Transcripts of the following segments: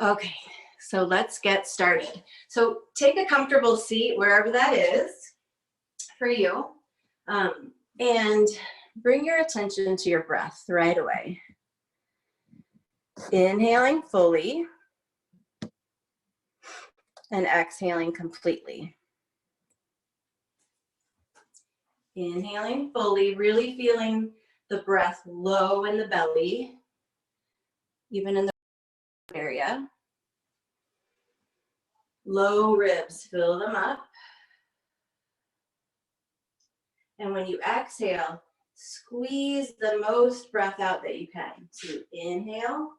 Okay, so let's get started. So take a comfortable seat wherever that is for you, and bring your attention to your breath right away. Inhaling fully and exhaling completely. Inhaling fully, really feeling the breath low in the belly, even in the area. Low ribs, fill them up. And when you exhale, squeeze the most breath out that you can. So inhale,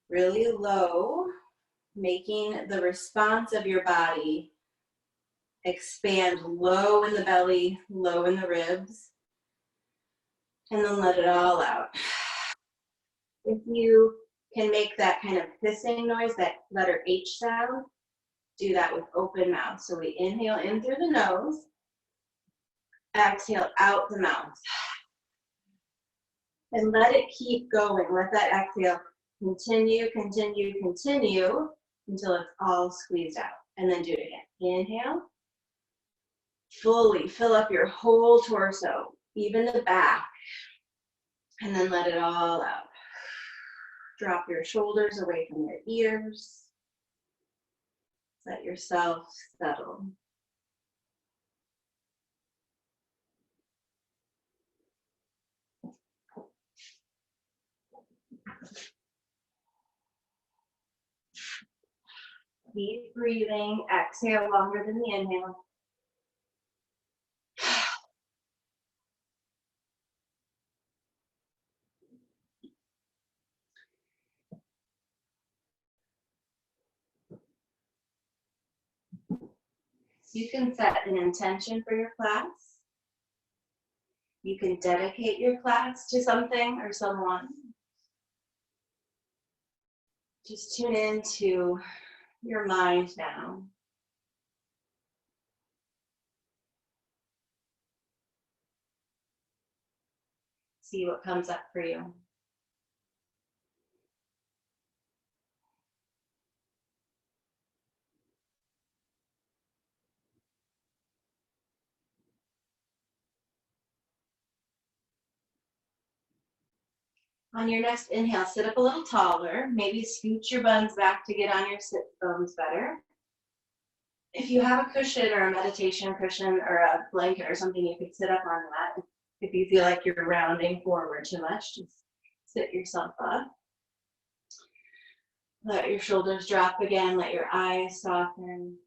really low, making the response of your body expand low in the belly, low in the ribs, and then let it all out. If you can make that kind of hissing noise, that letter H sound, do that with open mouth. So we inhale in through the nose, exhale out the mouth. And let it keep going. Let that exhale continue, continue, continue until it's all squeezed out. And then do it again. Inhale. Fully fill up your whole torso, even the back. And then let it all out. Drop your shoulders away from your ears. Let yourself settle. Keep breathing. Exhale longer than the inhale. You can set an intention for your class. You can dedicate your class to something or someone. Just tune into your mind now. See what comes up for you. On your next inhale, sit up a little taller. Maybe scooch your buns back to get on your sit bones better. If you have a cushion or a meditation cushion or a blanket or something, you could sit up on that. If you feel like you're rounding forward too much, just sit yourself up. Let your shoulders drop again. Let your eyes soften.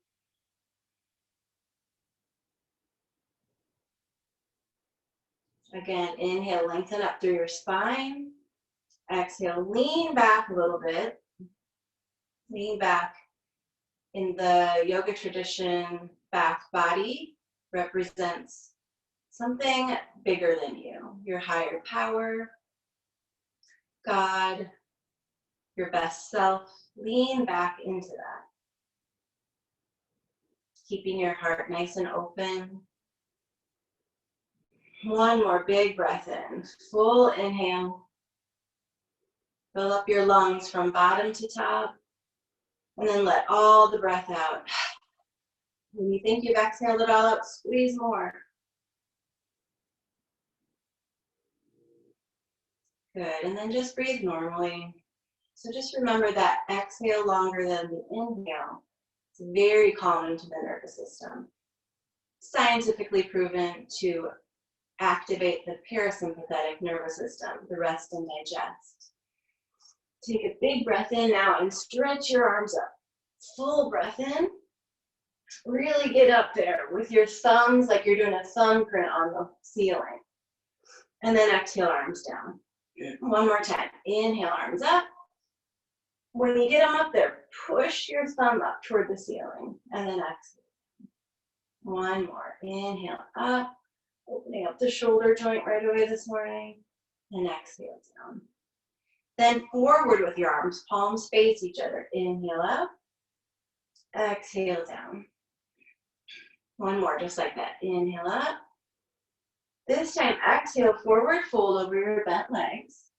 Again, inhale, lengthen up through your spine. Exhale, lean back a little bit. Lean back. In the yoga tradition, back body represents something bigger than you, your higher power, God, your best self. Lean back into that. Keeping your heart nice and open. One more big breath in. Full inhale. Fill up your lungs from bottom to top. And then let all the breath out. When you think you've exhaled it all out, squeeze more. Good, and then just breathe normally. So just remember that exhale longer than the inhale. It's very calming to the nervous system. Scientifically proven to activate the parasympathetic nervous system, the rest and digest. Take a big breath in now and stretch your arms up. Full breath in. Really get up there with your thumbs like you're doing a thumbprint on the ceiling. And then exhale, arms down. One more time. Inhale, arms up. When you get them up there, push your thumb up toward the ceiling. And then exhale. One more. Inhale up. Opening up the shoulder joint right away this morning. And exhale down. Then forward with your arms. Palms face each other. Inhale up. Exhale down. One more, just like that. Inhale up. This time, exhale forward, fold over your bent legs.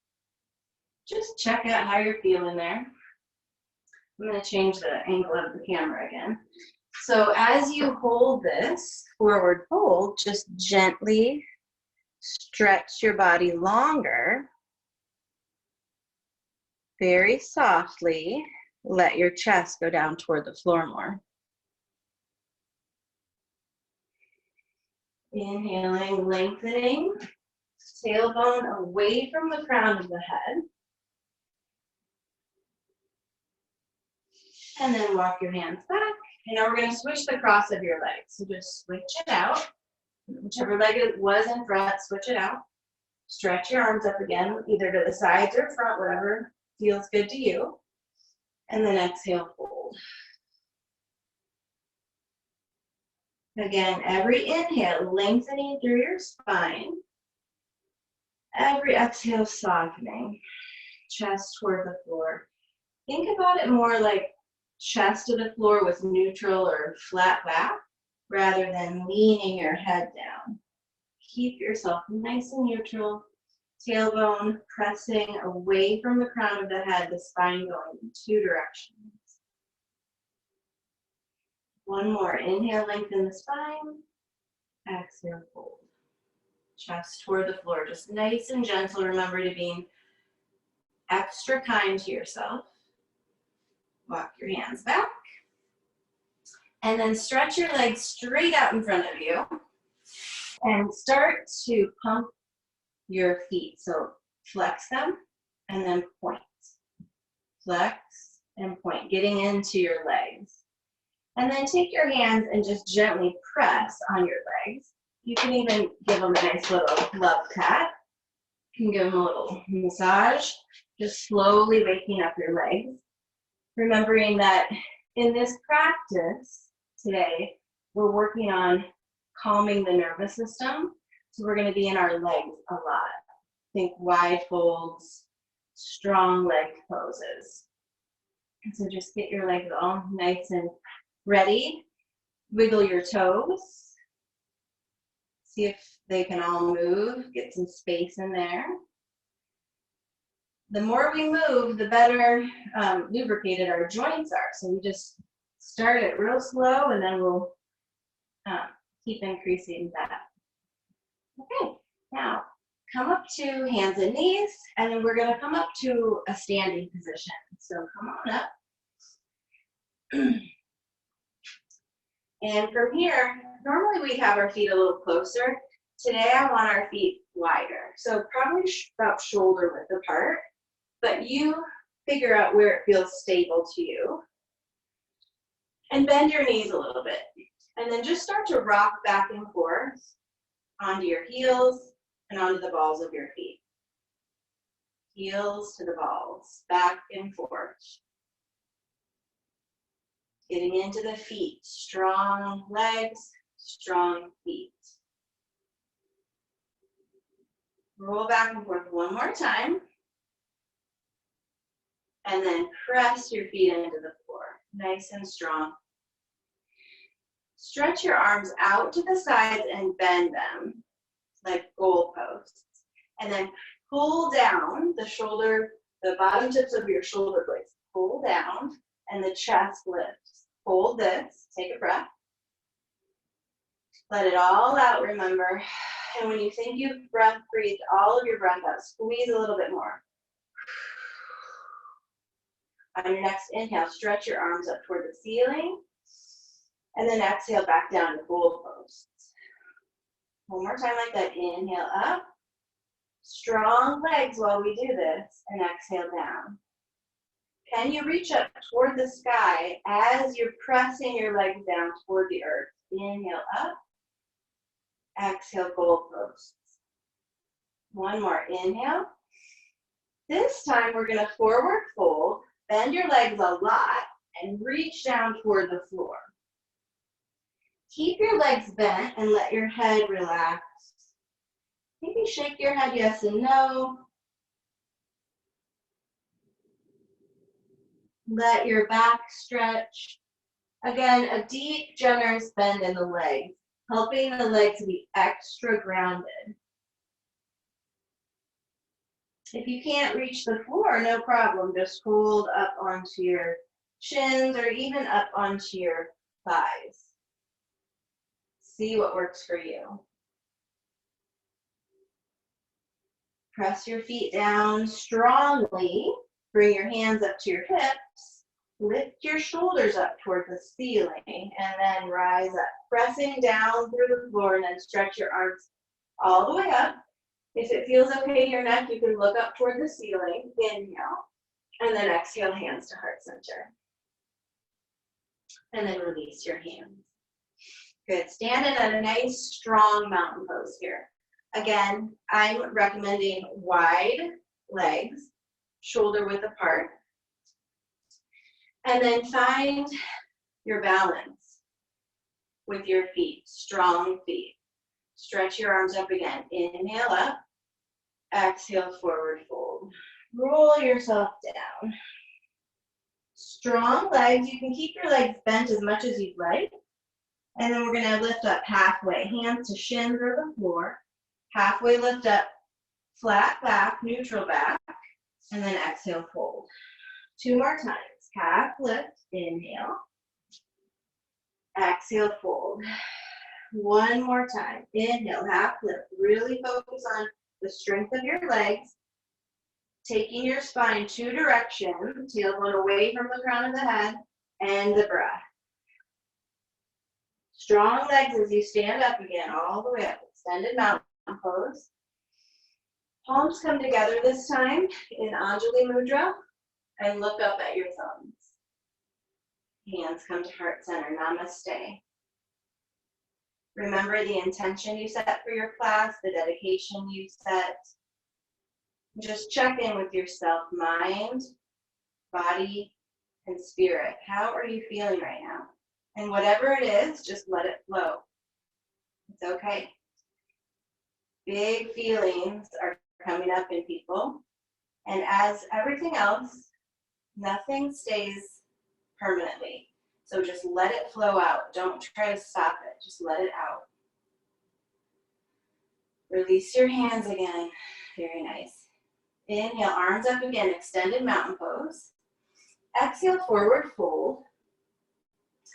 Just check out how you're feeling there. I'm going to change the angle of the camera again. So as you hold this forward fold, just gently stretch your body longer. Very softly, let your chest go down toward the floor more. Inhaling, lengthening, tailbone away from the crown of the head. And then walk your hands back. And now we're going to switch the cross of your legs. So just switch it out. Whichever leg it was in front, switch it out. Stretch your arms up again, either to the sides or front, whatever feels good to you. And then exhale, fold. Again, every inhale, lengthening through your spine. Every exhale, softening. Chest toward the floor. Think about it more like chest to the floor with neutral or flat back, rather than leaning your head down. Keep yourself nice and neutral. Tailbone pressing away from the crown of the head, the spine going in two directions. One more. Inhale, lengthen the spine. Exhale, fold. Chest toward the floor. Just nice and gentle. Remember to be extra kind to yourself. Walk your hands back. And then stretch your legs straight out in front of you. And start to pump your feet. So flex them and then point. Flex and point, getting into your legs. And then take your hands and just gently press on your legs. You can even give them a nice little love pat. You can give them a little massage, just slowly waking up your legs. Remembering that in this practice today, we're working on calming the nervous system. So we're going to be in our legs a lot. Think wide folds, strong leg poses. And so just get your legs all nice and ready. Wiggle your toes. See if they can all move. Get some space in there. The more we move, the better lubricated our joints are. So we just start it real slow and then we'll keep increasing that. Okay, now come up to hands and knees, and then we're going to come up to a standing position. So come on up. And from here, normally we have our feet a little closer. Today I want our feet wider. So probably about shoulder width apart, but you figure out where it feels stable to you. And bend your knees a little bit. And then just start to rock back and forth onto your heels and onto the balls of your feet. Heels to the balls, back and forth. Getting into the feet, strong legs, strong feet. Roll back and forth one more time. And then press your feet into the floor, nice and strong. Stretch your arms out to the sides and bend them like goalposts. And then pull down the shoulder, the bottom tips of your shoulder blades. Pull down and the chest lifts. Hold this, take a breath. Let it all out, remember. And when you think you've breathed all of your breath out, squeeze a little bit more. On your next inhale, stretch your arms up toward the ceiling. And then exhale back down to goalposts. One more time like that. Inhale up. Strong legs while we do this. And exhale down. Can you reach up toward the sky as you're pressing your legs down toward the earth? Inhale up. Exhale, goalposts. One more. Inhale. This time we're going to forward fold. Bend your legs a lot and reach down toward the floor. Keep your legs bent and let your head relax. Maybe shake your head yes and no. Let your back stretch. Again, a deep, generous bend in the legs, helping the legs be extra grounded. If you can't reach the floor, no problem. Just hold up onto your shins, or even up onto your thighs. See what works for you. Press your feet down strongly. Bring your hands up to your hips. Lift your shoulders up toward the ceiling and then rise up, pressing down through the floor, and then stretch your arms all the way up. If it feels okay to your neck, you can look up toward the ceiling. Inhale, and then exhale, hands to heart center. And then release your hands. Good. Stand in a nice, strong mountain pose here. Again, I'm recommending wide legs, shoulder width apart. And then find your balance with your feet, strong feet. Stretch your arms up again. Inhale up, exhale, forward fold. Roll yourself down. Strong legs. You can keep your legs bent as much as you'd like. And then we're going to lift up halfway. Hands to shins or the floor. Halfway lift up, flat back, neutral back. And then exhale, fold. 2 more times. Half lift, inhale. Exhale, fold. 1 more time. Inhale, half lift. Really focus on the strength of your legs. Taking your spine 2 directions. Tailbone away from the crown of the head. And the breath. Strong legs as you stand up again, all the way up. Extended mountain pose. Palms come together this time in Anjali Mudra. And look up at your thumbs. Hands come to heart center. Namaste. Remember the intention you set for your class, the dedication you set. Just check in with yourself, mind, body, and spirit. How are you feeling right now? And whatever it is, just let it flow. It's okay. Big feelings are coming up in people. And as everything else, nothing stays permanently. So just let it flow out. Don't try to stop it. Just let it out. Release your hands again. Very nice. Inhale, arms up again, extended mountain pose. Exhale, forward fold.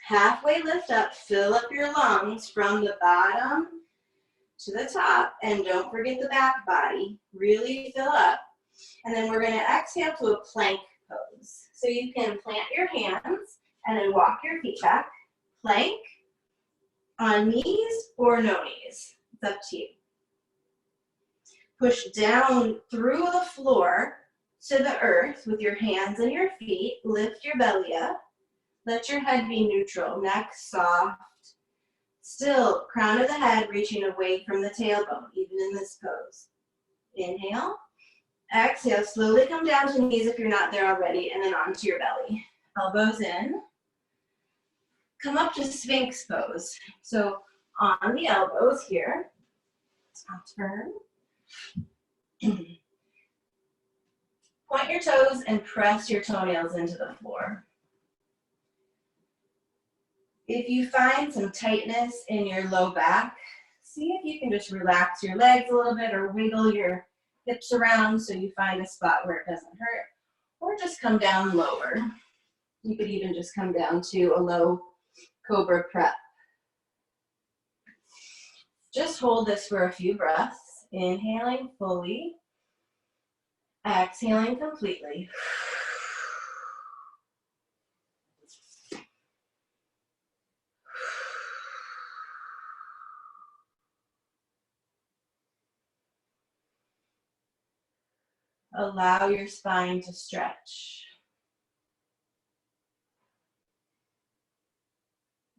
Halfway lift up, fill up your lungs from the bottom to the top. And don't forget the back body. Really fill up. And then we're going to exhale to a plank pose. So you can plant your hands and then walk your feet back. Plank on knees or no knees. It's up to you. Push down through the floor to the earth with your hands and your feet. Lift your belly up. Let your head be neutral, neck soft. Still, crown of the head reaching away from the tailbone, even in this pose. Inhale. Exhale, slowly come down to knees if you're not there already, and then onto your belly. Elbows in. Come up to Sphinx pose. So on the elbows here, I'll turn. Point your toes and press your toenails into the floor. If you find some tightness in your low back, see if you can just relax your legs a little bit or wiggle your hips around so you find a spot where it doesn't hurt, or just come down lower. You could even just come down to a low cobra prep. Just hold this for a few breaths. Inhaling fully, exhaling completely. Allow your spine to stretch.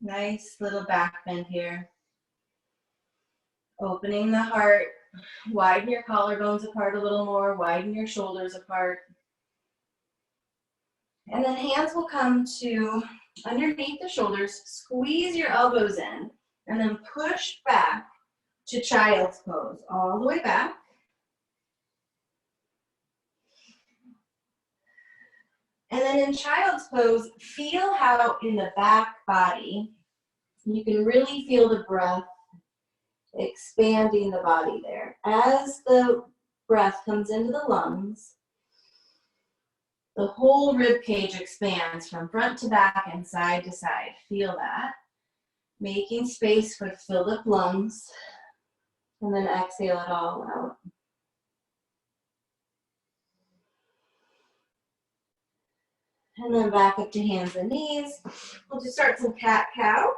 Nice little back bend here. Opening the heart. Widen your collarbones apart a little more. Widen your shoulders apart. And then hands will come to underneath the shoulders. Squeeze your elbows in. And then push back to child's pose. All the way back. And then in child's pose, feel how in the back body, you can really feel the breath expanding the body there. As the breath comes into the lungs, The whole rib cage expands from front to back and side to side. Feel that. Making space for filled up lungs. And then exhale it all out. And then back up to hands and knees. We'll just start some cat-cow.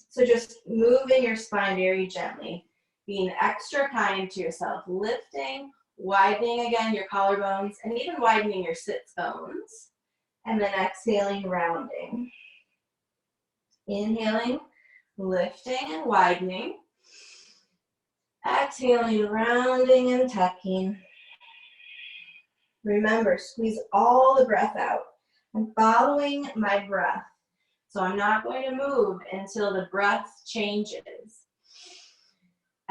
So just moving your spine very gently. Being extra kind to yourself. Lifting, widening again your collarbones, and even widening your sits bones. And then exhaling, rounding. Inhaling, lifting and widening. Exhaling, rounding and tucking. Remember, squeeze all the breath out. I'm following my breath. So I'm not going to move until the breath changes.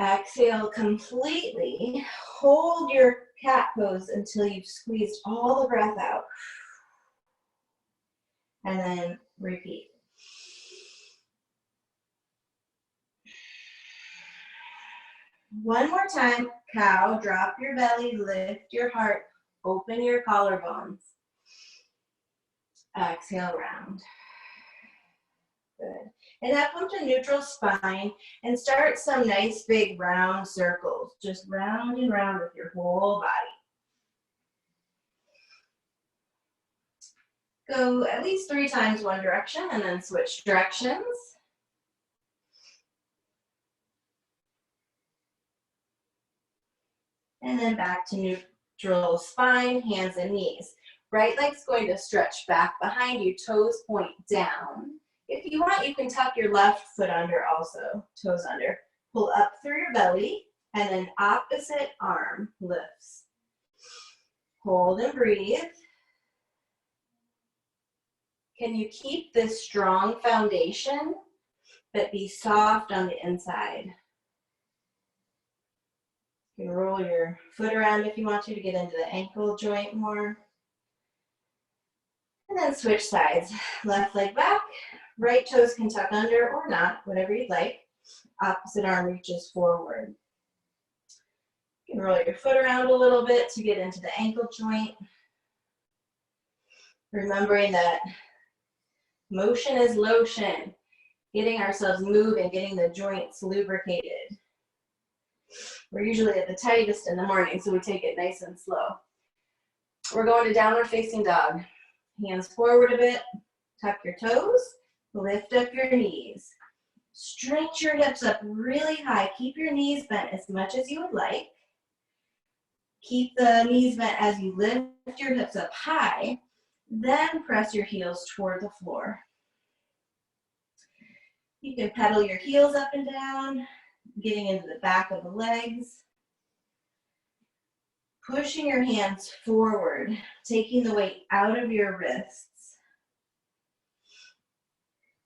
Exhale completely. Hold your cat pose until you've squeezed all the breath out. And then repeat. One more time, cow, drop your belly, lift your heart, open your collarbones. Exhale, round. Good. And up to neutral spine and start some nice big round circles. Just round and round with your whole body. Go at least 3 times one direction and then switch directions. And then back to neutral spine, hands and knees. Right leg's going to stretch back behind you, toes point down. If you want, you can tuck your left foot under also, toes under. Pull up through your belly, and then opposite arm lifts. Hold and breathe. Can you keep this strong foundation, but be soft on the inside? You can roll your foot around if you want to get into the ankle joint more. And then switch sides. Left leg back, right toes can tuck under or not, whatever you'd like. Opposite arm reaches forward. You can roll your foot around a little bit to get into the ankle joint. Remembering that motion is lotion. Getting ourselves moving, getting the joints lubricated. We're usually at the tightest in the morning, so we take it nice and slow. We're going to downward facing dog. Hands forward a bit, tuck your toes, lift up your knees. Stretch your hips up really high. Keep your knees bent as much as you would like. Keep the knees bent as you lift your hips up high. Then press your heels toward the floor. You can pedal your heels up and down, getting into the back of the legs. Pushing your hands forward, taking the weight out of your wrists.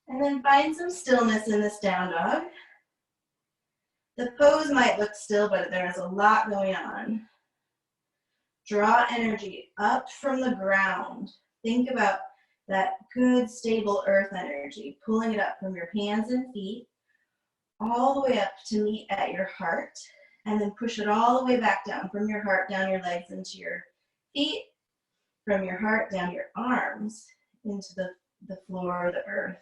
And then find some stillness in this down dog. The pose might look still, but there's a lot going on. Draw energy up from the ground. Think about that good, stable earth energy, pulling it up from your hands and feet, all the way up to meet at your heart. And then push it all the way back down, from your heart down your legs into your feet, from your heart down your arms into the floor, the earth,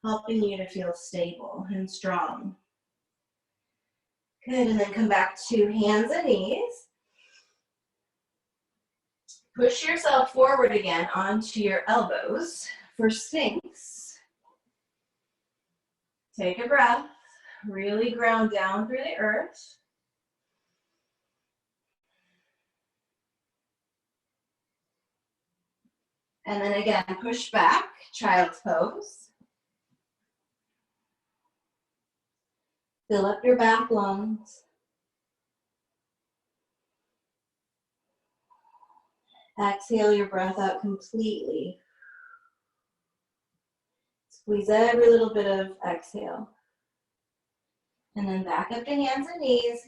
helping you to feel stable and strong. Good, and then come back to hands and knees. Push yourself forward again onto your elbows for Sphinx. Take a breath. Really ground down through the earth. And then again, push back, child's pose. Fill up your back lungs. Exhale your breath out completely. Squeeze every little bit of exhale. And then back up to hands and knees.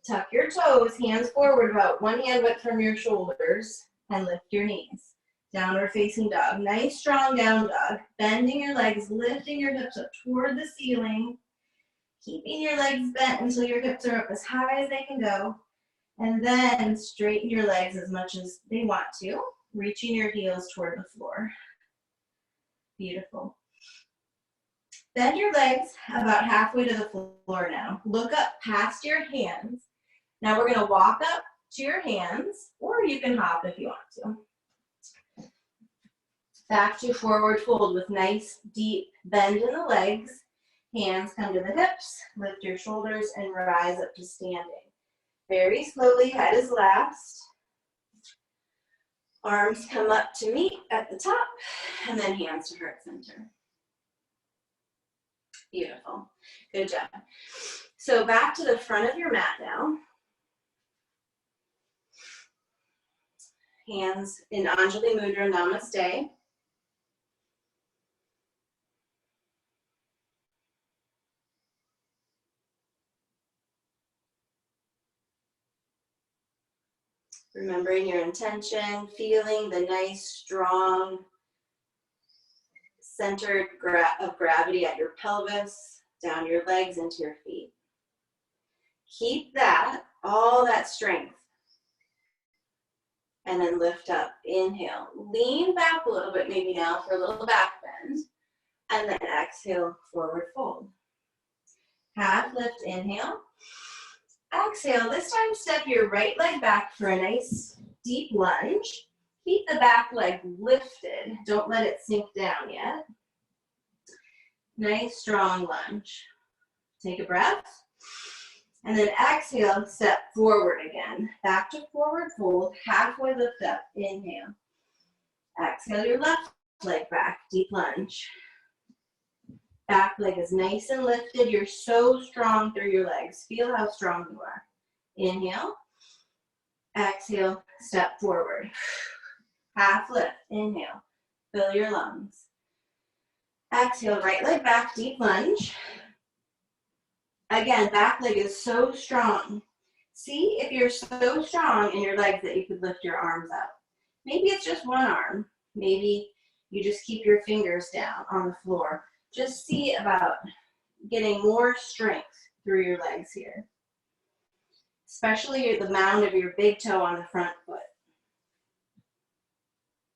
Tuck your toes, hands forward about 1 hand width from your shoulders, and lift your knees. Downward facing dog. Nice strong down dog. Bending your legs, lifting your hips up toward the ceiling. Keeping your legs bent until your hips are up as high as they can go. And then straighten your legs as much as they want to. reaching your heels toward the floor. Beautiful. Bend your legs about halfway to the floor now. Look up past your hands. Now we're going to walk up to your hands, or you can hop if you want to. Back to forward fold with nice deep bend in the legs. Hands come to the hips, lift your shoulders, and rise up to standing. Very slowly, head is last. Arms come up to meet at the top, and then hands to heart center. Beautiful. Good job. So back to the front of your mat now. Hands in Anjali Mudra, Namaste. Remembering your intention, feeling the nice, strong, center of gravity at your pelvis, down your legs into your feet. Keep that, all that strength. And then lift up, inhale. Lean back a little bit maybe now for a little back bend. And then exhale, forward fold. Half lift, inhale. Exhale, this time step your right leg back for a nice deep lunge. Keep the back leg lifted. Don't let it sink down yet. Nice strong lunge. Take a breath. And then exhale, step forward again. Back to forward fold, halfway lift up, inhale. Exhale your left leg back, deep lunge. Back leg is nice and lifted. You're so strong through your legs. Feel how strong you are. Inhale. Exhale, step forward. Half lift, inhale. Fill your lungs. Exhale, right leg back, deep lunge. Again, back leg is so strong. See if you're so strong in your legs that you could lift your arms up. Maybe it's just one arm. Maybe you just keep your fingers down on the floor. Just see about getting more strength through your legs here. Especially the mound of your big toe on the front foot.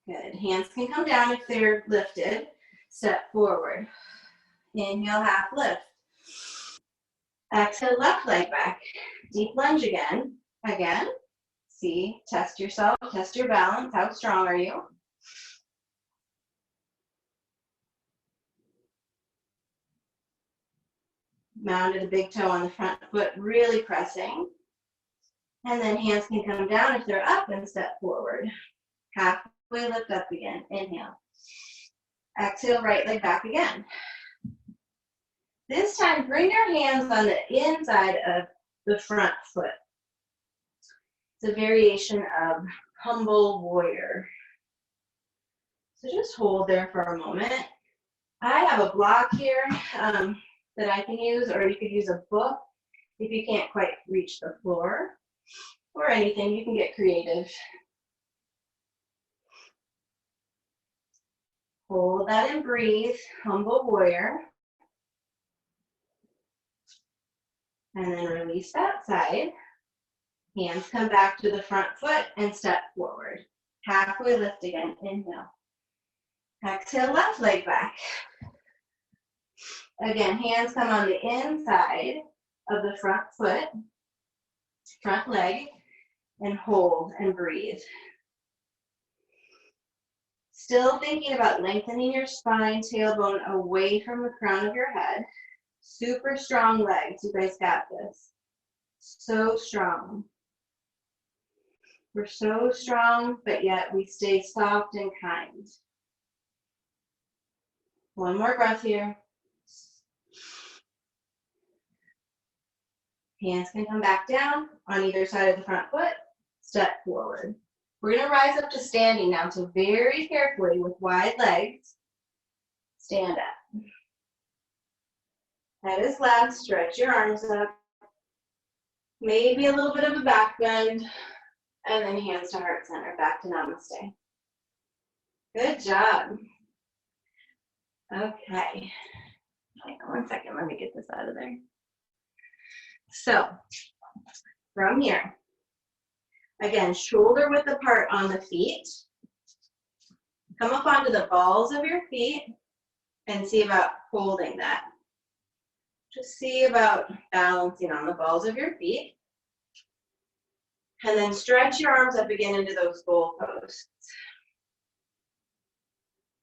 Good. Hands can come down if they're lifted. Step forward. Inhale, half lift. Exhale, left leg back. Deep lunge again. Again. See, test yourself, test your balance. How strong are you? Mound of the big toe on the front foot, really pressing. And then hands can come down if they're up and step forward. Halfway lift up again. Inhale. Exhale, right leg back again. This time, bring your hands on the inside of the front foot. It's a variation of humble warrior. So just hold there for a moment. I have a block here that I can use, or you could use a book if you can't quite reach the floor, or anything. You can get creative. Hold that and breathe, humble warrior. And then release that side. Hands come back to the front foot and step forward. Halfway lift again, inhale. Exhale, left leg back. Again, hands come on the inside of the front foot, front leg, and hold and breathe. Still thinking about lengthening your spine, tailbone away from the crown of your head. Super strong legs, you guys got this. So strong. We're so strong, but yet we stay soft and kind. One more breath here. Hands can come back down on either side of the front foot. Step forward. We're going to rise up to standing now, so very carefully with wide legs, stand up. Head is left, stretch your arms up. Maybe a little bit of a back bend, and then hands to heart center, back to namaste. Good job. Okay. Hang on one second, let me get this out of there. So, from here, again, shoulder width apart on the feet. Come up onto the balls of your feet and see about holding that. Just see about balancing on the balls of your feet. And then stretch your arms up again into those goalposts.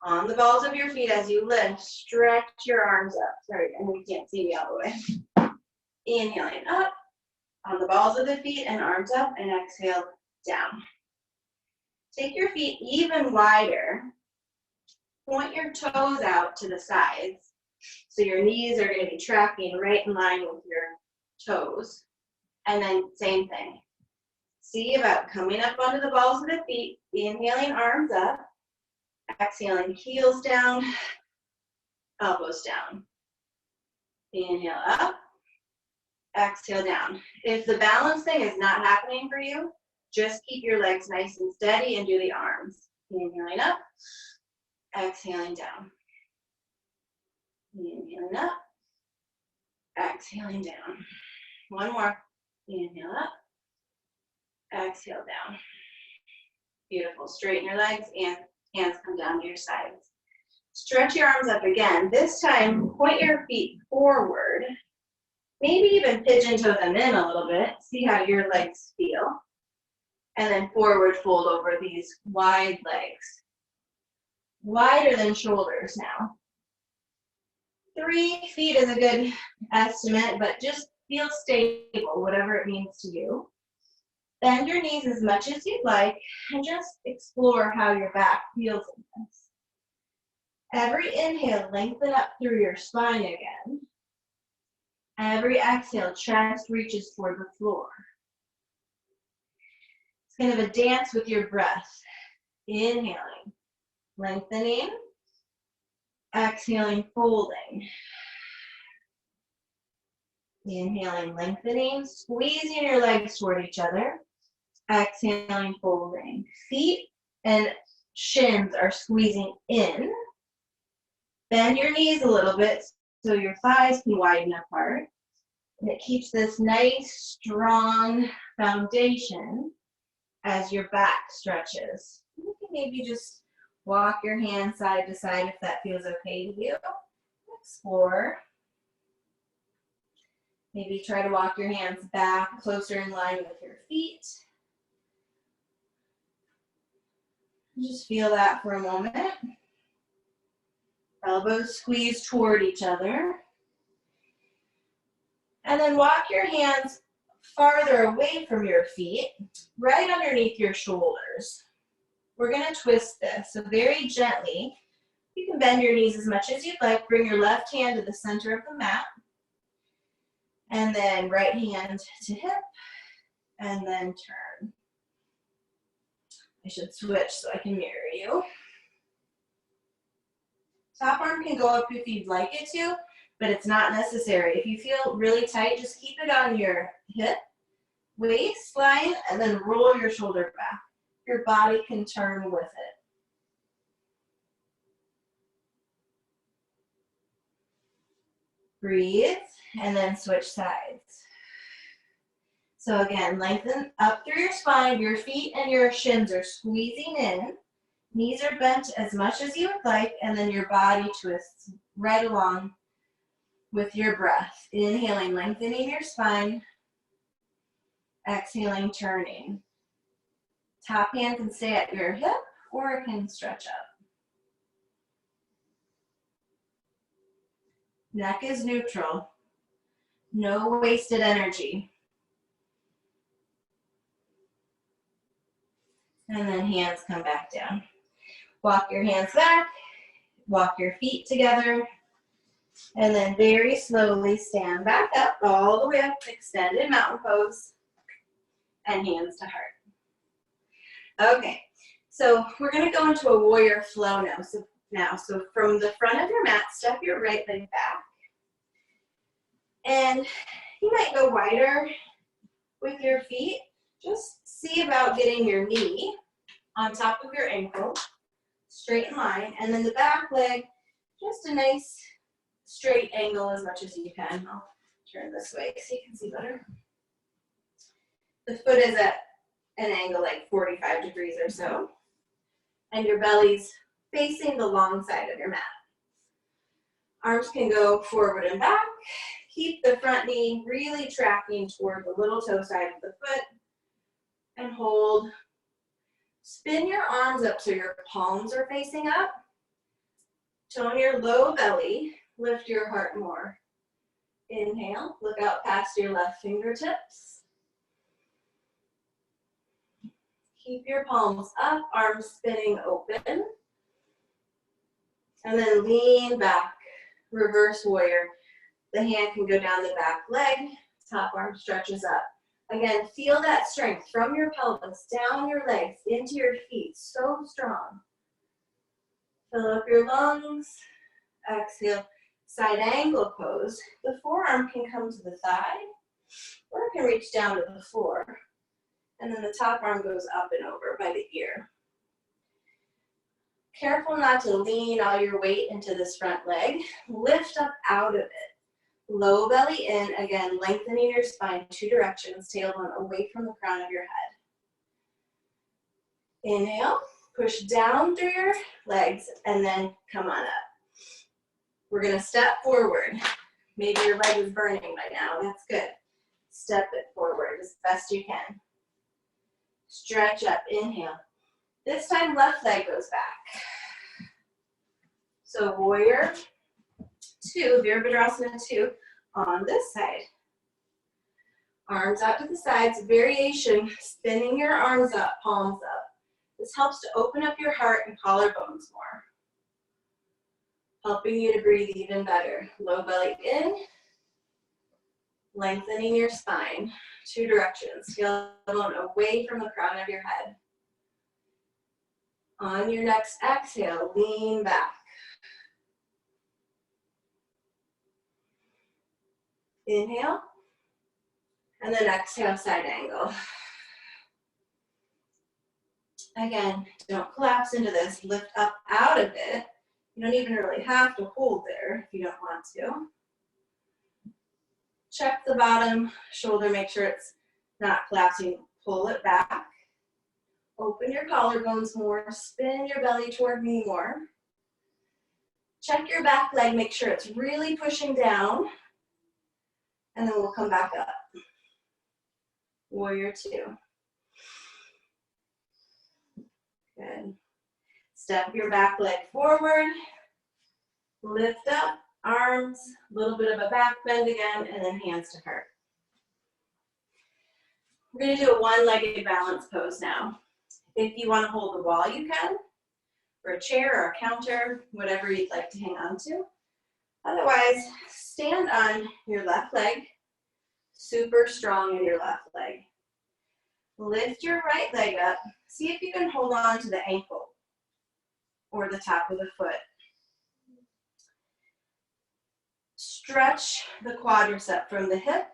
On the balls of your feet as you lift, stretch your arms up. Sorry, I know you can't see me all the way. Inhaling up on the balls of the feet and arms up, and exhale down. Take your feet even wider. Point your toes out to the sides. So your knees are going to be tracking right in line with your toes. And then same thing. See about coming up onto the balls of the feet, inhaling arms up, exhaling heels down, elbows down. Inhale up, exhale down. If the balance thing is not happening for you, just keep your legs nice and steady and do the arms. Inhaling up, exhaling down. Inhaling up, exhaling down. One more. Inhale up, exhale down. Beautiful. Straighten your legs and hands come down to your sides. Stretch your arms up again. This time, point your feet forward. Maybe even pigeon toe them in a little bit. See how your legs feel. And then forward fold over these wide legs. Wider than shoulders now. 3 feet is a good estimate, but just feel stable, whatever it means to you. Bend your knees as much as you'd like, and just explore how your back feels in this. Every inhale, lengthen up through your spine again. Every exhale, chest reaches toward the floor. It's kind of a dance with your breath. Inhaling, lengthening, exhaling, folding. Inhaling, lengthening, squeezing your legs toward each other. Exhaling, folding. Feet and shins are squeezing in. Bend your knees a little bit so your thighs can widen apart. And it keeps this nice, strong foundation as your back stretches. You can maybe just walk your hands side to side if that feels okay to you. Explore. Maybe try to walk your hands back closer in line with your feet. Just feel that for a moment. Elbows squeeze toward each other. And then walk your hands farther away from your feet, right underneath your shoulders. We're going to twist this, so very gently. You can bend your knees as much as you'd like. Bring your left hand to the center of the mat. And then right hand to hip, and then turn. I should switch so I can mirror you. Top arm can go up if you'd like it to, but it's not necessary. If you feel really tight, just keep it on your hip, waistline, and then roll your shoulder back. Your body can turn with it. Breathe, and then switch sides. So again, lengthen up through your spine. Your feet and your shins are squeezing in. Knees are bent as much as you would like, and then your body twists right along with your breath. Inhaling, lengthening your spine. Exhaling, turning. Top hand can stay at your hip, or it can stretch up. Neck is neutral. No wasted energy. And then hands come back down. Walk your hands back, walk your feet together, and then very slowly stand back up, all the way up, extended mountain pose, and hands to heart. Okay, so we're gonna go into a warrior flow now. So from the front of your mat, step your right leg back. And you might go wider with your feet. Just see about getting your knee on top of your ankle, straight in line, and then the back leg, just a nice straight angle as much as you can. I'll turn this way so you can see better. The foot is at an angle like 45 degrees or so, and your belly's facing the long side of your mat. Arms can go forward and back. Keep the front knee really tracking toward the little toe side of the foot and hold. Spin your arms up so your palms are facing up. Tone your low belly. Lift your heart more. Inhale, look out past your left fingertips. Keep your palms up, arms spinning open. And then lean back, reverse warrior. The hand can go down the back leg, top arm stretches up. Again, feel that strength from your pelvis, down your legs, into your feet, so strong. Fill up your lungs, exhale, side angle pose. The forearm can come to the thigh, or it can reach down to the floor. And then the top arm goes up and over by the ear. Careful not to lean all your weight into this front leg. Lift up out of it. Low belly in, again, lengthening your spine 2 directions, tailbone away from the crown of your head. Inhale, push down through your legs, and then come on up. We're gonna step forward. Maybe your leg is burning by now, that's good. Step it forward as best you can. Stretch up, inhale. This time, left leg goes back. So warrior 2, Virabhadrasana 2, on this side. Arms out to the sides, variation, spinning your arms up, palms up. This helps to open up your heart and collarbones more, helping you to breathe even better. Low belly in, lengthening your spine, 2 directions, tailbone away from the crown of your head. On your next exhale, lean back. Inhale, and then exhale, side angle. Again, don't collapse into this. Lift up out of it. You don't even really have to hold there if you don't want to. Check the bottom shoulder, make sure it's not collapsing. Pull it back. Open your collarbones more. Spin your belly toward me more. Check your back leg, make sure it's really pushing down. And then we'll come back up. Warrior 2. Good. Step your back leg forward. Lift up, arms, a little bit of a back bend again, and then hands to heart. We're going to do a one-legged balance pose now. If you want to hold the wall, you can, or a chair or a counter, whatever you'd like to hang on to. Otherwise, stand on your left leg, super strong in your left leg. Lift your right leg up. See if you can hold on to the ankle or the top of the foot. Stretch the quadricep from the hip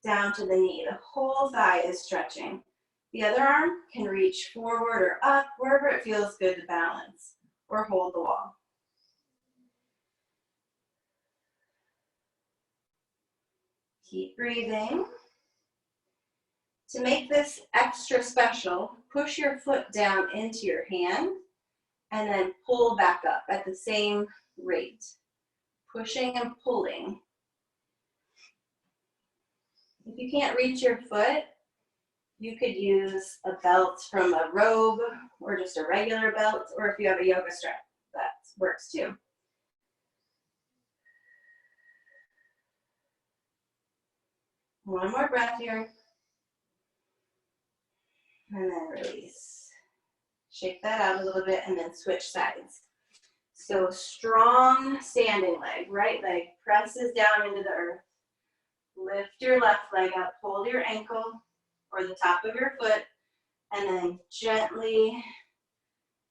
down to the knee. The whole thigh is stretching. The other arm can reach forward or up, wherever it feels good to balance, or hold the wall. Keep breathing. To make this extra special, push your foot down into your hand and then pull back up at the same rate. Pushing and pulling. If you can't reach your foot, you could use a belt from a robe or just a regular belt, or if you have a yoga strap, that works too. One more breath here. And then release. Shake that out a little bit and then switch sides. So strong standing leg, right leg presses down into the earth. Lift your left leg up, hold your ankle or the top of your foot, and then gently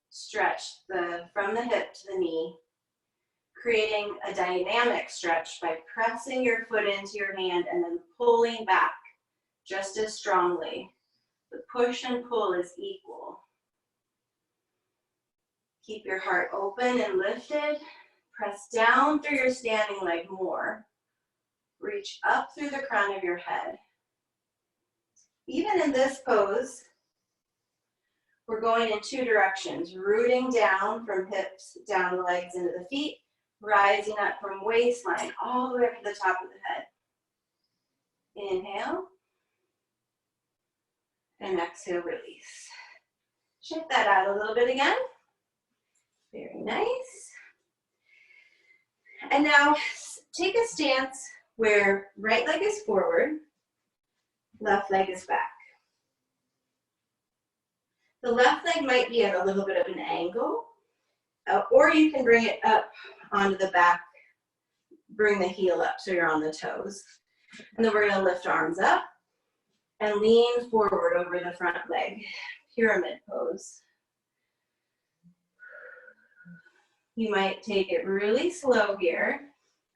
stretch from the hip to the knee, creating a dynamic stretch by pressing your foot into your hand and then pulling back just as strongly. The push and pull is equal. Keep your heart open and lifted. Press down through your standing leg more. Reach up through the crown of your head. Even in this pose, We're going in two directions, rooting down from hips, down the legs into the feet, rising up from waistline all the way up to the top of the head. Inhale, and exhale, release. Shift that out a little bit again. Very nice. And now take a stance where right leg is forward, left leg is back. The left leg might be at a little bit of an angle, or you can bring it up onto the back, bring the heel up so you're on the toes. And then we're going to lift arms up and lean forward over the front leg, pyramid pose. You might take it really slow here.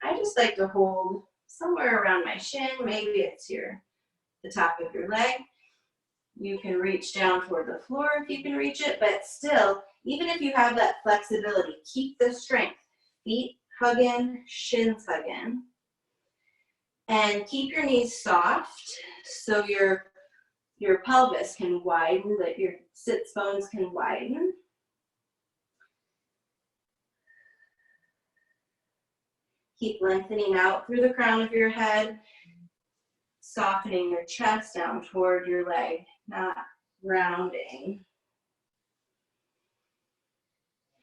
I just like to hold somewhere around my shin, maybe it's the top of your leg. You can reach down toward the floor if you can reach it, but still, even if you have that flexibility, keep the strength. Feet hug in, shins hug in. And keep your knees soft so your pelvis can widen, that your sits bones can widen. Keep lengthening out through the crown of your head, softening your chest down toward your leg, not rounding.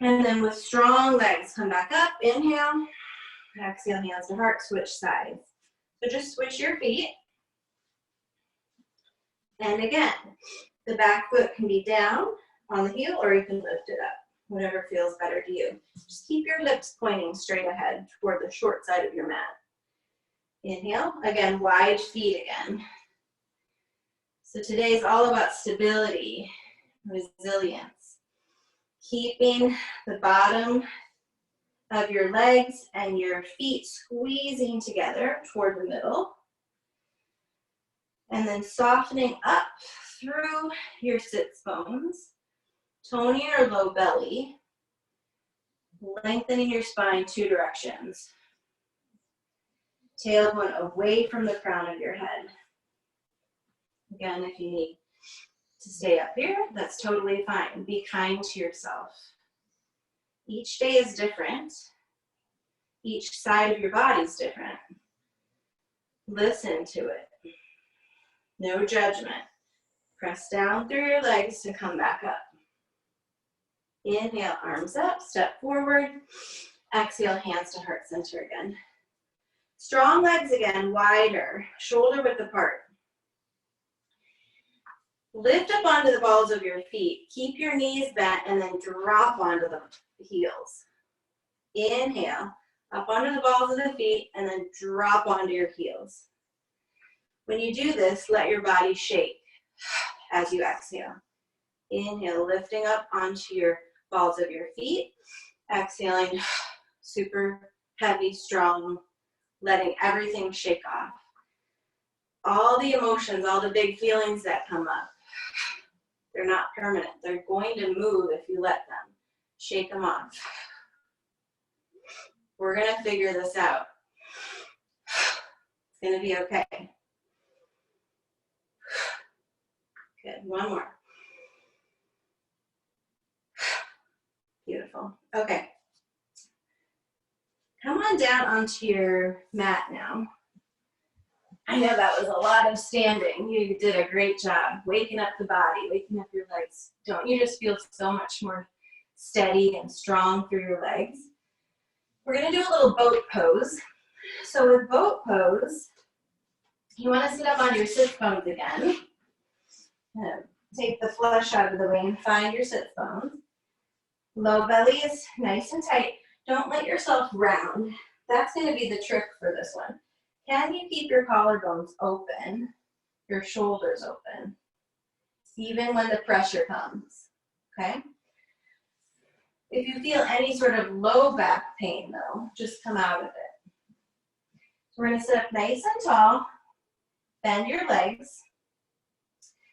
And then with strong legs, come back up, inhale, exhale, hands to heart, switch sides. So just switch your feet. And again, the back foot can be down on the heel or you can lift it up, whatever feels better to you. Just keep your hips pointing straight ahead toward the short side of your mat. Inhale, again, wide feet again. So today's all about stability, resilience. Keeping the bottom of your legs and your feet squeezing together toward the middle. And then softening up through your sits bones, toning your low belly, lengthening your spine two directions. Tailbone away from the crown of your head. Again, if you need to stay up here, that's totally fine. Be kind to yourself. Each day is different. Each side of your body is different. Listen to it. No judgment. Press down through your legs to come back up. Inhale, arms up, step forward. Exhale, hands to heart center again. Strong legs again, wider, shoulder width apart. Lift up onto the balls of your feet. Keep your knees bent and then drop onto the heels. Inhale, up onto the balls of the feet and then drop onto your heels. When you do this, let your body shake as you exhale. Inhale, lifting up onto your balls of your feet. Exhaling, super heavy, strong, letting everything shake off. All the emotions, all the big feelings that come up, they're not permanent. They're going to move if you let them. Shake them off. We're going to figure this out. It's going to be okay. Good, one more. Beautiful. Okay. Come on down onto your mat now. I know that was a lot of standing. You did a great job waking up the body, waking up your legs. Don't you just feel so much more steady and strong through your legs? We're going to do a little boat pose. So with boat pose, you want to sit up on your sit bones again. Take the flush out of the way and find your sit bones. Low belly is nice and tight. Don't let yourself round. That's going to be the trick for this one. Can you keep your collarbones open, your shoulders open, even when the pressure comes, okay? If you feel any sort of low back pain though, just come out of it. So we're gonna sit up nice and tall, bend your legs,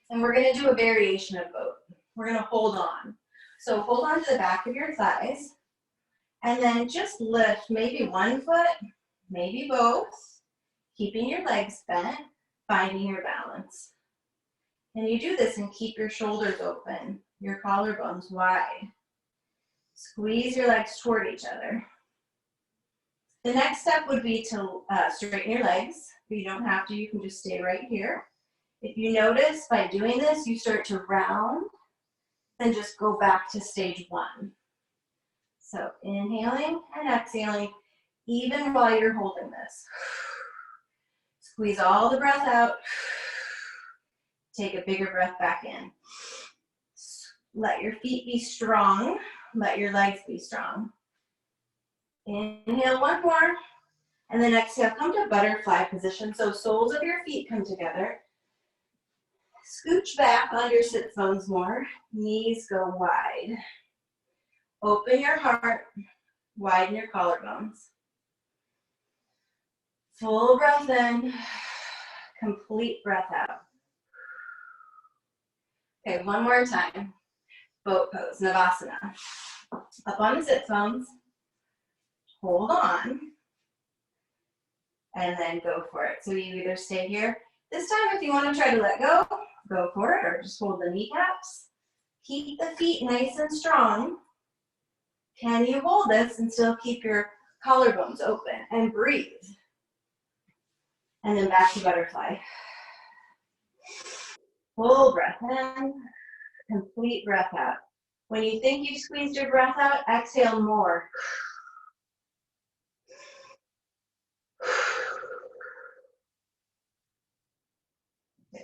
and we're gonna do a variation of boat. We're gonna hold on. So hold on to the back of your thighs, and then just lift maybe one foot, maybe both, keeping your legs bent, finding your balance. And you do this and keep your shoulders open, your collarbones wide. Squeeze your legs toward each other. The next step would be to straighten your legs, but you don't have to, you can just stay right here. If you notice by doing this, you start to round, then just go back to stage one. So inhaling and exhaling, even while you're holding this. Squeeze all the breath out. Take a bigger breath back in. Let your feet be strong. Let your legs be strong. Inhale one more. And then exhale, come to butterfly position. So soles of your feet come together. Scooch back on your sit bones more. Knees go wide. Open your heart. Widen your collarbones. Full breath in. Complete breath out. Okay, one more time. Boat pose, Navasana. Up on the sit bones. Hold on. And then go for it. So you either stay here. This time, if you want to try to let go, go for it, or just hold the kneecaps. Keep the feet nice and strong. Can you hold this and still keep your collarbones open and breathe? And then back to butterfly. Full breath in, complete breath out. When you think you've squeezed your breath out, exhale more.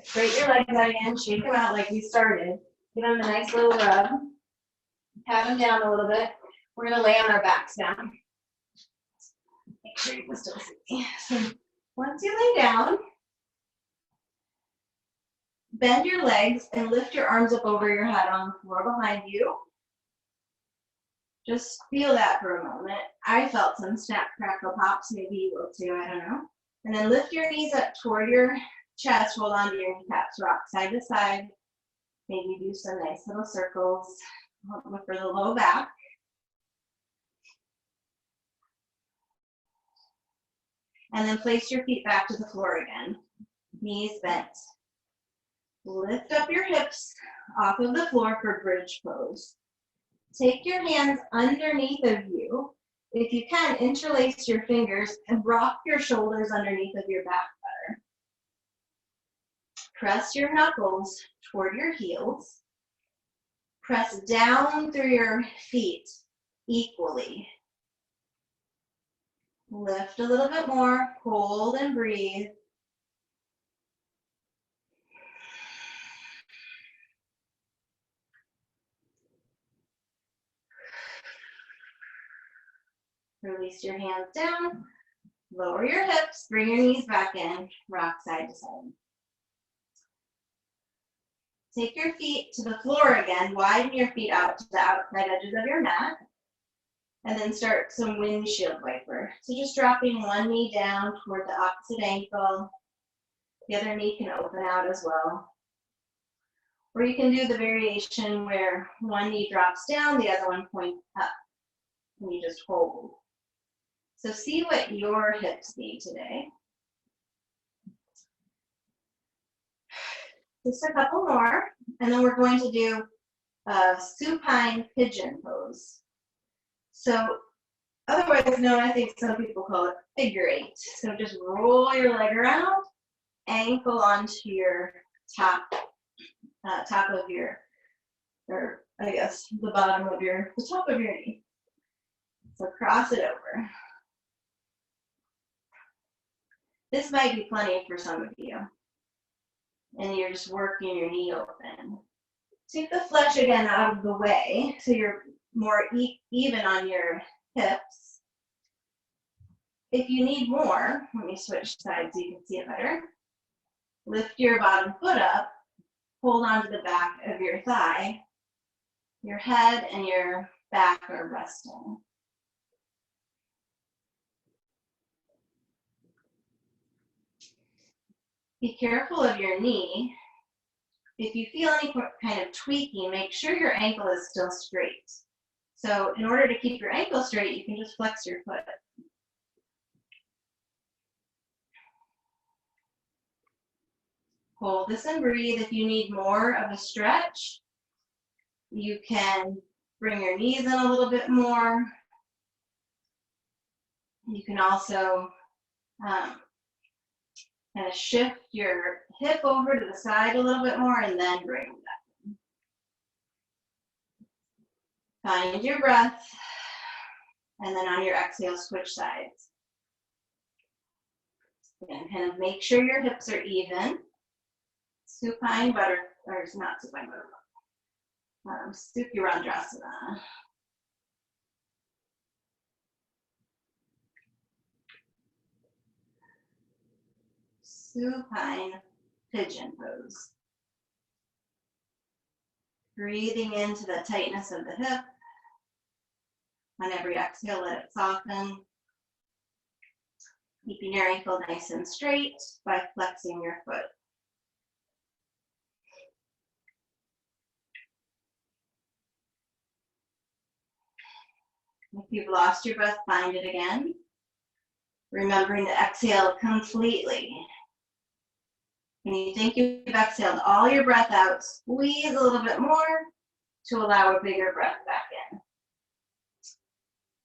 Straighten your legs out again, shake them out like you started. Give them a nice little rub. Pat them down a little bit. We're gonna lay on our backs down. Make sure you can still see. So once you lay down, bend your legs and lift your arms up over your head on the floor behind you. Just feel that for a moment. I felt some snap, crackle, pops. Maybe you will too, I don't know. And then lift your knees up toward your chest. Hold on to your kneecaps. Rock side to side. Maybe do some nice little circles. Look for the low back. And then place your feet back to the floor again. Knees bent. Lift up your hips off of the floor for bridge pose. Take your hands underneath of you. If you can, interlace your fingers and rock your shoulders underneath of your back better. Press your knuckles toward your heels. Press down through your feet equally. Lift a little bit more, hold and breathe. Release your hands down, lower your hips, bring your knees back in, rock side to side. Take your feet to the floor again, widen your feet out to the outside edges of your mat, and then start some windshield wiper. So just dropping one knee down toward the opposite ankle. The other knee can open out as well. Or you can do the variation where one knee drops down, the other one points up, and you just hold. So see what your hips need today. Just a couple more, and then we're going to do a supine pigeon pose. So otherwise known, I think some people call it figure eight. So just roll your leg around, ankle onto your top of your, or I guess the top of your knee. So cross it over. This might be plenty for some of you. And you're just working your knee open. Take the flesh again out of the way so you're more even on your hips. If you need more, let me switch sides so you can see it better. Lift your bottom foot up, hold on to the back of your thigh. Your head and your back are resting. Be careful of your knee. If you feel any kind of tweaking, make sure your ankle is still straight. So in order to keep your ankle straight, you can just flex your foot. Hold this and breathe. If you need more of a stretch, You can bring your knees in a little bit more. You can also kind of shift your hip over to the side a little bit more and then bring it back. Find your breath, and then on your exhale, switch sides. And kind of make sure your hips are even. Supine butter, or not supine butter, Supurandhrasana. Supine pigeon pose. Breathing into the tightness of the hip. On every exhale, let it soften. Keeping your ankle nice and straight by flexing your foot. If you've lost your breath, find it again. Remembering to exhale completely. When you think you've exhaled all your breath out, squeeze a little bit more to allow a bigger breath back in.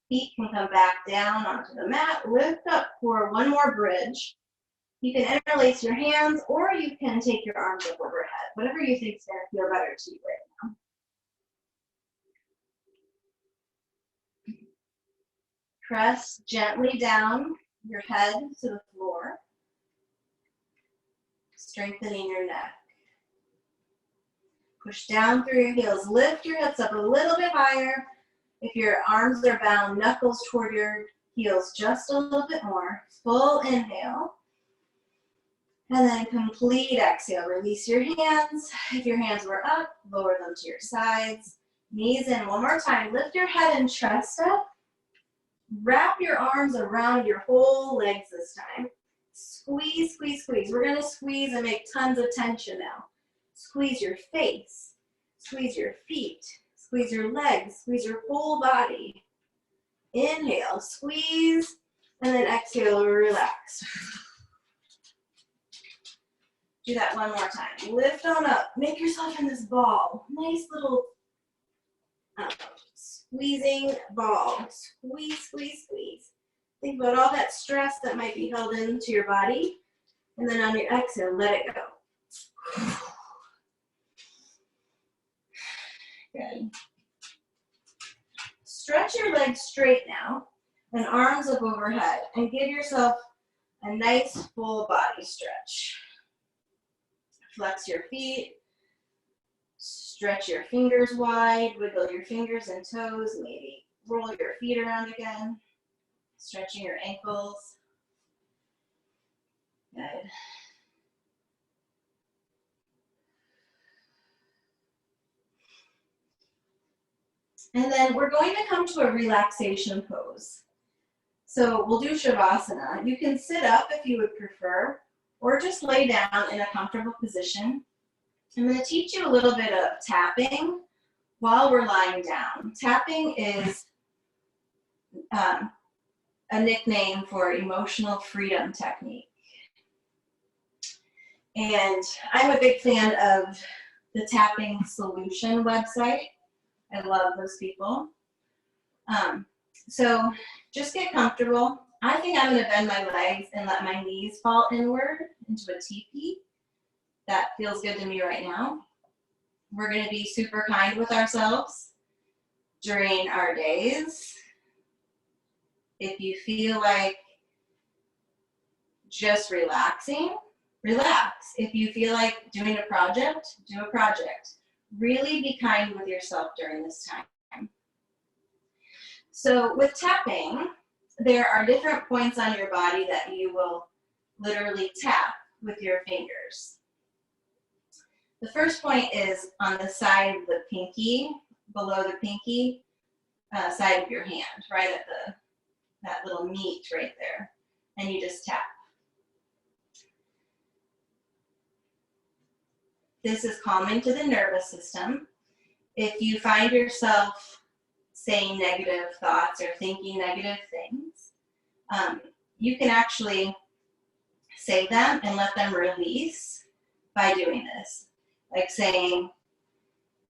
Feet can come back down onto the mat. Lift up for one more bridge. You can interlace your hands, or you can take your arms up overhead. Whatever you think is going to feel better to you right now. Press gently down your head to the floor, strengthening your neck. Push down through your heels. Lift your hips up a little bit higher. If your arms are bound, knuckles toward your heels just a little bit more. Full inhale. And then complete exhale. Release your hands. If your hands were up, lower them to your sides. Knees in one more time. Lift your head and chest up. Wrap your arms around your whole legs this time. Squeeze, squeeze, squeeze. We're going to squeeze and make tons of tension now. Squeeze your face. Squeeze your feet. Squeeze your legs. Squeeze your whole body. Inhale, squeeze, and then exhale, relax. Do that one more time. Lift on up. Make yourself in this ball. Nice little squeezing ball. Squeeze, squeeze, squeeze. Think about all that stress that might be held into your body. And then on your exhale, let it go. Good. Stretch your legs straight now and arms up overhead. And give yourself a nice full body stretch. Flex your feet. Stretch your fingers wide, wiggle your fingers and toes, maybe roll your feet around again, stretching your ankles. Good. And then we're going to come to a relaxation pose. So we'll do Shavasana. You can sit up if you would prefer, or just lay down in a comfortable position. I'm going to teach you a little bit of tapping while we're lying down. Tapping is a nickname for emotional freedom technique. And I'm a big fan of the Tapping Solution website. I love those people. So just get comfortable. I think I'm going to bend my legs and let my knees fall inward into a teepee. That feels good to me right now. We're going to be super kind with ourselves during our days. If you feel like just relaxing, relax. If you feel like doing a project, do a project. Really be kind with yourself during this time. So with tapping, there are different points on your body that you will literally tap with your fingers. The first point is on the side of the pinky, below the pinky side of your hand, right at that little meat right there. And you just tap. This is calming to the nervous system. If you find yourself saying negative thoughts or thinking negative things, you can actually say them and let them release by doing this. Like saying,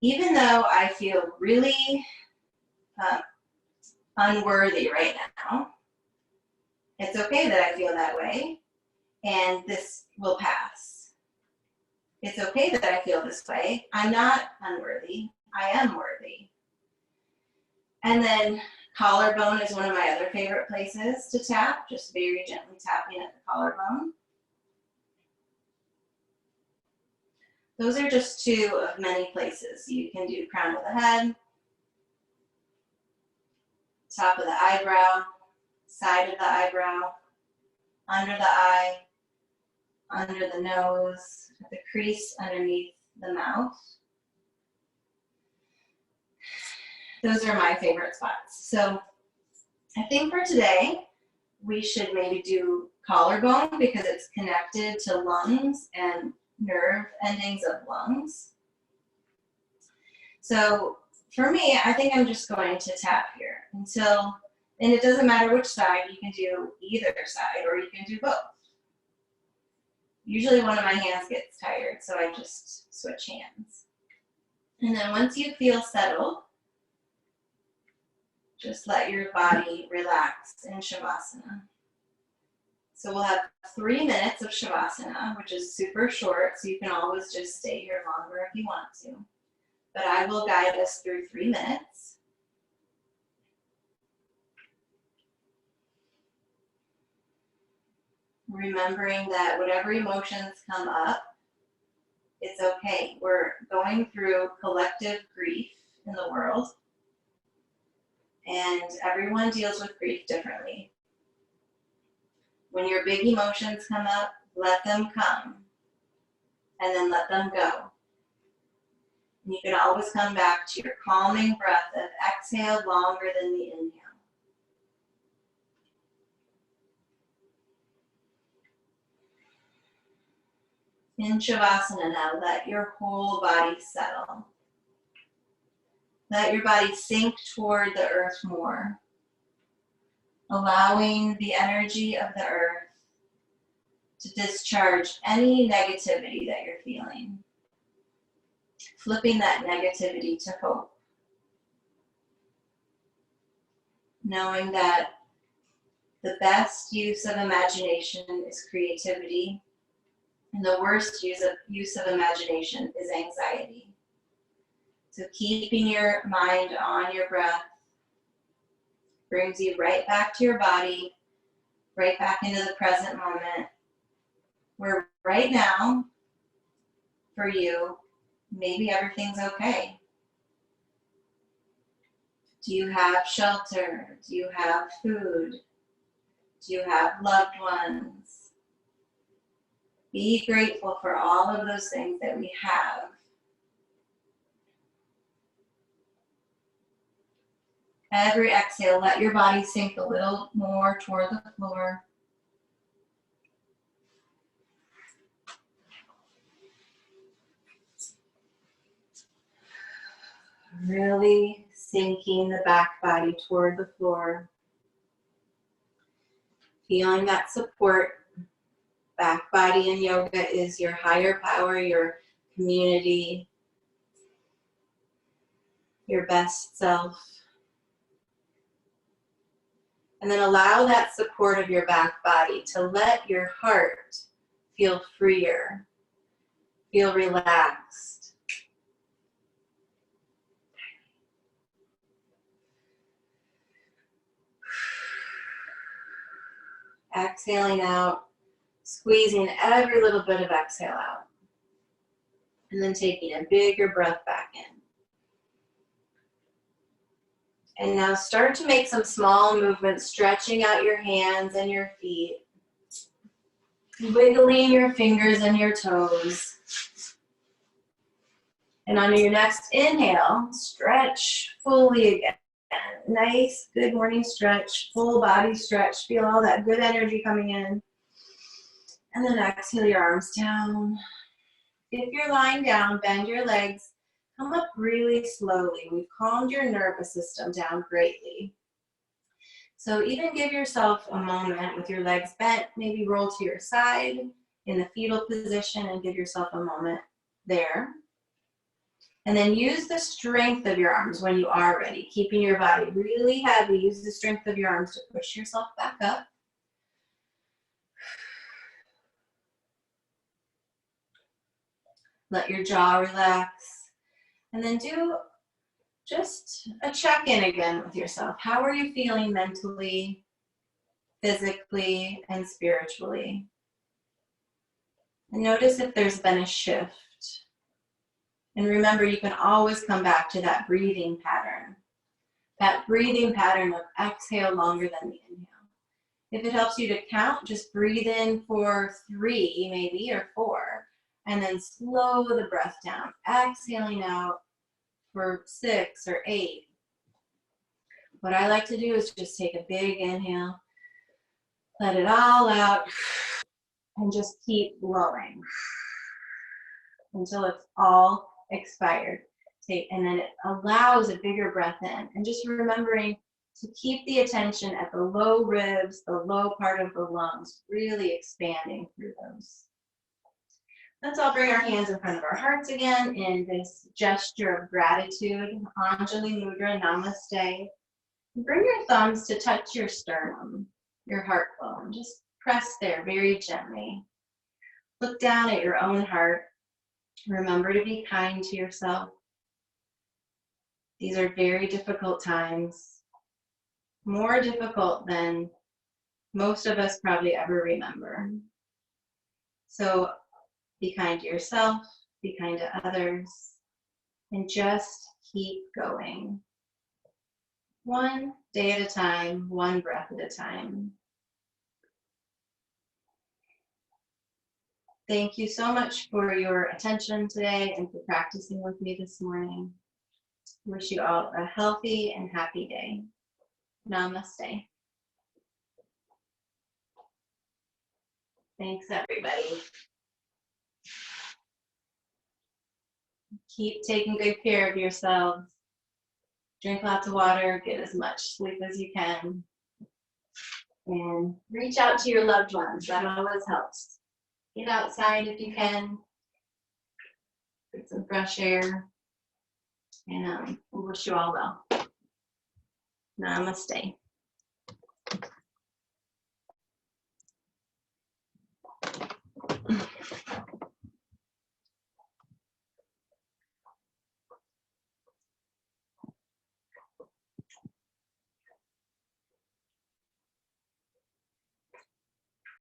even though I feel really unworthy right now, it's okay that I feel that way, and this will pass. It's okay that I feel this way. I'm not unworthy. I am worthy. And then collarbone is one of my other favorite places to tap, just very gently tapping at the collarbone. Those are just two of many places. You can do crown of the head, top of the eyebrow, side of the eyebrow, under the eye, under the nose, at the crease underneath the mouth. Those are my favorite spots. So I think for today, we should maybe do collarbone because it's connected to lungs and nerve endings of lungs. So for me, I think I'm just going to tap here until, and it doesn't matter which side, you can do either side or you can do both. Usually one of my hands gets tired, so I just switch hands. And then once you feel settled, just let your body relax in Shavasana. So we'll have 3 minutes of Shavasana, which is super short, so you can always just stay here longer if you want to. But I will guide us through 3 minutes. Remembering that whatever emotions come up, it's okay. We're going through collective grief in the world, and everyone deals with grief differently. When your big emotions come up, let them come, and then let them go. And you can always come back to your calming breath of exhale longer than the inhale. In Shavasana now, let your whole body settle. Let your body sink toward the earth more, allowing the energy of the earth to discharge any negativity that you're feeling. Flipping that negativity to hope. Knowing that the best use of imagination is creativity, and the worst use of imagination is anxiety. So keeping your mind on your breath brings you right back to your body, right back into the present moment, where right now, for you, maybe everything's okay. Do you have shelter? Do you have food? Do you have loved ones? Be grateful for all of those things that we have. Every exhale, let your body sink a little more toward the floor. Really sinking the back body toward the floor. Feeling that support. Back body in yoga is your higher power, your community, your best self. And then allow that support of your back body to let your heart feel freer, feel relaxed. Exhaling out, squeezing every little bit of exhale out. And then taking a bigger breath back in. And now start to make some small movements, stretching out your hands and your feet. Wiggling your fingers and your toes. And on your next inhale, stretch fully again. Nice, good morning stretch, full body stretch. Feel all that good energy coming in. And then exhale your arms down. If you're lying down, bend your legs. Come up really slowly. We've calmed your nervous system down greatly. So even give yourself a moment with your legs bent, maybe roll to your side in the fetal position and give yourself a moment there. And then use the strength of your arms when you are ready, keeping your body really heavy. Use the strength of your arms to push yourself back up. Let your jaw relax. And then do just a check-in again with yourself. How are you feeling mentally, physically, and spiritually? And notice if there's been a shift. And remember, you can always come back to that breathing pattern. That breathing pattern of exhale longer than the inhale. If it helps you to count, just breathe in for 3 maybe, or 4, and then slow the breath down, exhaling out for 6 or 8. What I like to do is just take a big inhale, let it all out, and just keep blowing until it's all expired. And then it allows a bigger breath in. And just remembering to keep the attention at the low ribs, the low part of the lungs, really expanding through those. Let's all bring our hands in front of our hearts again in this gesture of gratitude. Anjali Mudra, Namaste. Bring your thumbs to touch your sternum, your heart bone. Just press there very gently. Look down at your own heart. Remember to be kind to yourself. These are very difficult times, more difficult than most of us probably ever remember. So be kind to yourself, be kind to others, and just keep going. One day at a time, one breath at a time. Thank you so much for your attention today and for practicing with me this morning. Wish you all a healthy and happy day. Namaste. Thanks, everybody. Keep taking good care of yourselves. Drink lots of water, get as much sleep as you can, and reach out to your loved ones. That always helps. Get outside if you can, get some fresh air, and we wish you all well. Namaste.